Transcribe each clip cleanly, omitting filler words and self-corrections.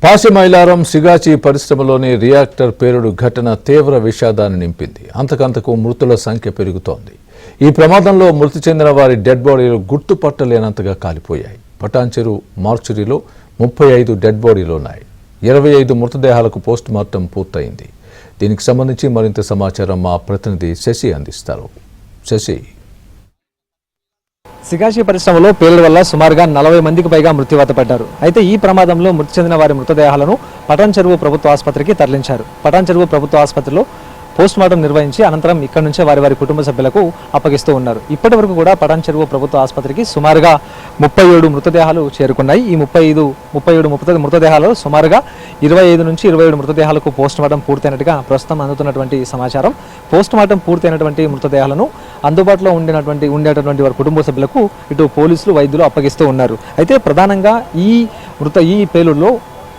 పాసిమైలారం సిగాచి పరిశ్రమలోని రియాక్టర్ పేలుడు ఘటన తీవ్ర విషాదాన్ని నింపింది. అంతకంతకు మృతుల సంఖ్య పెరుగుతోంది. ఈ ప్రమాదంలో మృతి చెందిన వారి డెడ్ బాడీలు గుర్తుపట్టలేనంతగా కాలిపోయాయి. పటాన్చెరు మార్చురీలో 35 డెడ్ బాడీలు ఉన్నాయి. 25 మృతదేహాలకు పోస్ట్ మార్టం పూర్తయింది. దీనికి సంబంధించి మరింత సమాచారం మా ప్రతినిధి శశి అందిస్తారు. శశి, సిగాచి పరిశ్రమలో పేలుడు వల్ల సుమారుగా 40 మందికి పైగా మృత్యువాత పడ్డారు. అయితే ఈ ప్రమాదంలో మృతి చెందిన వారి మృతదేహాలను పటాన్చెరు ప్రభుత్వ ఆసుపత్రికి తరలించారు. పటాన్చెరు ప్రభుత్వ ఆసుపత్రిలో పోస్ట్ మార్టం నిర్వహించి అనంతరం ఇక్కడ నుంచే వారి కుటుంబ సభ్యులకు అప్పగిస్తూ ఉన్నారు. ఇప్పటి వరకు కూడా పటాన్చెరు ప్రభుత్వ ఆసుపత్రికి సుమారుగా 37 మృతదేహాలు చేరుకున్నాయి. ఈ 37 మృతదేహాలు సుమారుగా 25 నుంచి 27 మృతదేహాలకు పోస్ట్ మార్టం పూర్తయినట్టుగా ప్రస్తుతం అందుతున్నటువంటి సమాచారం. పోస్ట్ మార్టం పూర్తయినటువంటి మృతదేహాలను అందుబాటులో ఉండేటటువంటి వారి కుటుంబ సభ్యులకు ఇటు పోలీసులు, వైద్యులు అప్పగిస్తూ ఉన్నారు. అయితే ప్రధానంగా ఈ పేలుడులో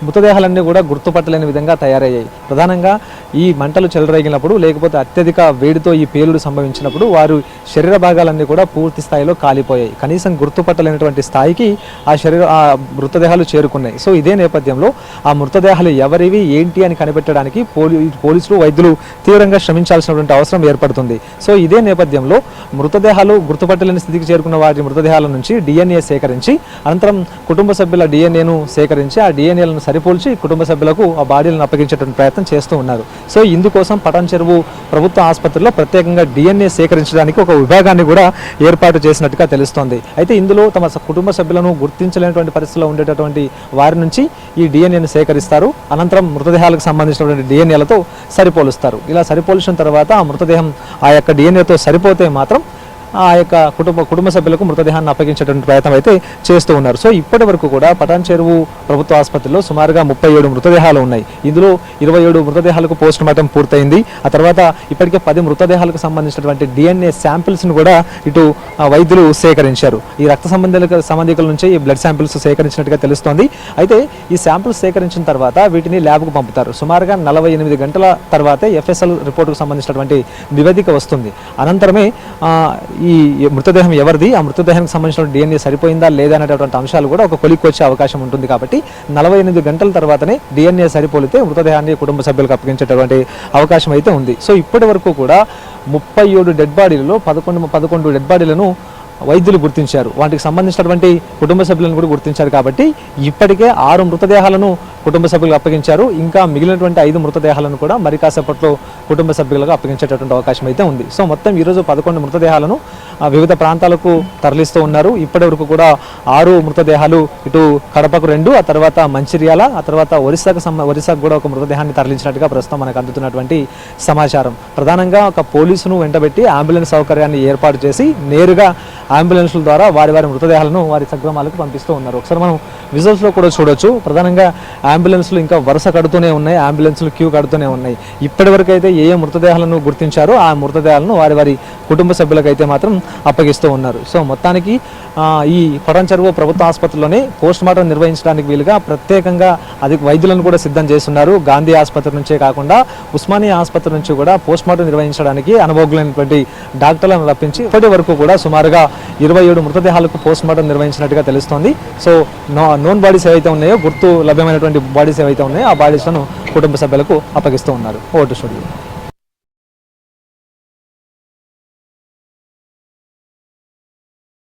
మృతదేహాలన్నీ కూడా గుర్తుపట్టలేని విధంగా తయారయ్యాయి. ప్రధానంగా ఈ మంటలు చెలరేగినప్పుడు లేకపోతే అత్యధిక వేడితో ఈ పేలుడు సంభవించినప్పుడు వారి శరీర భాగాలన్నీ కూడా పూర్తి స్థాయిలో కాలిపోయాయి. కనీసం గుర్తుపట్టలేనటువంటి స్థాయికి ఆ మృతదేహాలు చేరుకున్నాయి. సో ఇదే నేపథ్యంలో ఆ మృతదేహాలు ఎవరివి ఏంటి అని కనిపెట్టడానికి పోలీసులు, వైద్యులు తీవ్రంగా శ్రమించాల్సినటువంటి అవసరం ఏర్పడుతుంది. సో ఇదే నేపథ్యంలో మృతదేహాలు గుర్తుపట్టలేని స్థితికి చేరుకున్న వారి మృతదేహాల నుంచి DNA సేకరించి అనంతరం కుటుంబ సభ్యుల DNAను సేకరించి ఆ DNAలను సరిపోల్చి కుటుంబ సభ్యులకు ఆ బాడీలను అప్పగించేటువంటి ప్రయత్నం చేస్తూ ఉన్నారు. సో ఇందుకోసం పటాన్చెరు ప్రభుత్వ ఆసుపత్రిలో ప్రత్యేకంగా DNA సేకరించడానికి ఒక విభాగాన్ని కూడా ఏర్పాటు చేసినట్టుగా తెలుస్తోంది. అయితే ఇందులో తమ కుటుంబ సభ్యులను గుర్తించలేనటువంటి పరిస్థితిలో ఉండేటటువంటి వారి నుంచి ఈ DNAను సేకరిస్తారు. అనంతరం మృతదేహాలకు సంబంధించినటువంటి DNAలతో సరిపోలుస్తారు. ఇలా సరిపోల్చిన తర్వాత ఆ మృతదేహం ఆ యొక్క DNAతో సరిపోతే మాత్రం ఆ యొక్క కుటుంబ సభ్యులకు మృతదేహాన్ని అప్పగించేటువంటి ప్రయత్నం అయితే చేస్తూ ఉన్నారు. సో ఇప్పటి వరకు కూడా పటాన్చెరు ప్రభుత్వ ఆసుపత్రిలో సుమారుగా 37 మృతదేహాలు ఉన్నాయి. ఇందులో 27 మృతదేహాలకు పోస్ట్ మార్టం పూర్తయింది. ఆ తర్వాత ఇప్పటికే 10 మృతదేహాలకు సంబంధించినటువంటి DNA శాంపిల్స్ను కూడా ఇటు వైద్యులు సేకరించారు. ఈ రక్త సంబంధికుల నుంచి ఈ బ్లడ్ శాంపిల్స్ సేకరించినట్టుగా తెలుస్తోంది. అయితే ఈ శాంపిల్స్ సేకరించిన తర్వాత వీటిని ల్యాబ్కు పంపుతారు. సుమారుగా 48 గంటల తర్వాతే FSL రిపోర్టుకు సంబంధించినటువంటి నివేదిక వస్తుంది. అనంతరమే ఈ మృతదేహం ఎవరిది, ఆ మృతదేహానికి సంబంధించిన DNA సరిపోయిందా లేదా అనేటటువంటి అంశాలు కూడా ఒక కొలిక్కి వచ్చే అవకాశం ఉంటుంది. కాబట్టి 48 గంటల తర్వాతనే DNA సరిపోలితే మృతదేహాన్ని కుటుంబ సభ్యులకు అప్పగించేటటువంటి అవకాశం అయితే ఉంది. సో ఇప్పటి వరకు కూడా 37 డెడ్ బాడీలలో 11 డెడ్ బాడీలను వైద్యులు గుర్తించారు. వాటికి సంబంధించినటువంటి కుటుంబ సభ్యులను కూడా గుర్తించారు. కాబట్టి ఇప్పటికే 6 మృతదేహాలను కుటుంబ సభ్యులకు అప్పగించారు. ఇంకా మిగిలినటువంటి 5 మృతదేహాలను కూడా మరి కాసేపట్లో కుటుంబ సభ్యులకు అప్పగించేటటువంటి అవకాశం అయితే ఉంది. సో మొత్తం ఈరోజు 11 మృతదేహాలను వివిధ ప్రాంతాలకు తరలిస్తూ ఉన్నారు. ఇప్పటి వరకు కూడా 6 మృతదేహాలు ఇటు కడపకు 2, ఆ తర్వాత మంచిర్యాల, ఆ తర్వాత ఒరిస్సాకు కూడా ఒక మృతదేహాన్ని తరలించినట్టుగా ప్రస్తుతం మనకు అందుతున్నటువంటి సమాచారం. ప్రధానంగా ఒక పోలీసును వెంటబెట్టి అంబులెన్స్ సౌకర్యాన్ని ఏర్పాటు చేసి నేరుగా అంబులెన్స్ల ద్వారా వారి మృతదేహాలను వారి స్వగ్రామాలకు పంపిస్తూ ఉన్నారు. ఒకసారి మనం విజువల్స్లో కూడా చూడొచ్చు. ప్రధానంగా అంబులెన్స్లు ఇంకా వరుస కడుతూనే ఉన్నాయి, అంబులెన్స్లు క్యూ కడుతూనే ఉన్నాయి. ఇప్పటి వరకు అయితే ఏ మృతదేహాలను గుర్తించారో ఆ మృతదేహాలను వారి కుటుంబ సభ్యులకు అయితే మాత్రం అప్పగిస్తూ ఉన్నారు. సో మొత్తానికి ఈ పటాన్చెరు ప్రభుత్వ ఆసుపత్రిలోనే పోస్ట్ మార్టం నిర్వహించడానికి వీలుగా ప్రత్యేకంగా వైద్యులను కూడా సిద్ధం చేస్తున్నారు. గాంధీ ఆసుపత్రి నుంచే కాకుండా ఉస్మానియా ఆసుపత్రి నుంచి కూడా పోస్ట్ మార్టం నిర్వహించడానికి అనుభవజ్ఞులైనటువంటి డాక్టర్లను రప్పించి ఇప్పటి వరకు కూడా సుమారుగా 27 మృతదేహాలకు పోస్ట్ మార్టం నిర్వహించినట్టుగా తెలుస్తోంది. సో నోన్ బాడీస్ ఏవైతే ఉన్నాయో, గుర్తు లభ్యమైనటువంటి బాడీస్ ఏవైతే ఉన్నాయో ఆ బాడీస్లను కుటుంబ సభ్యులకు అప్పగిస్తూ ఉన్నారు. Vote studio.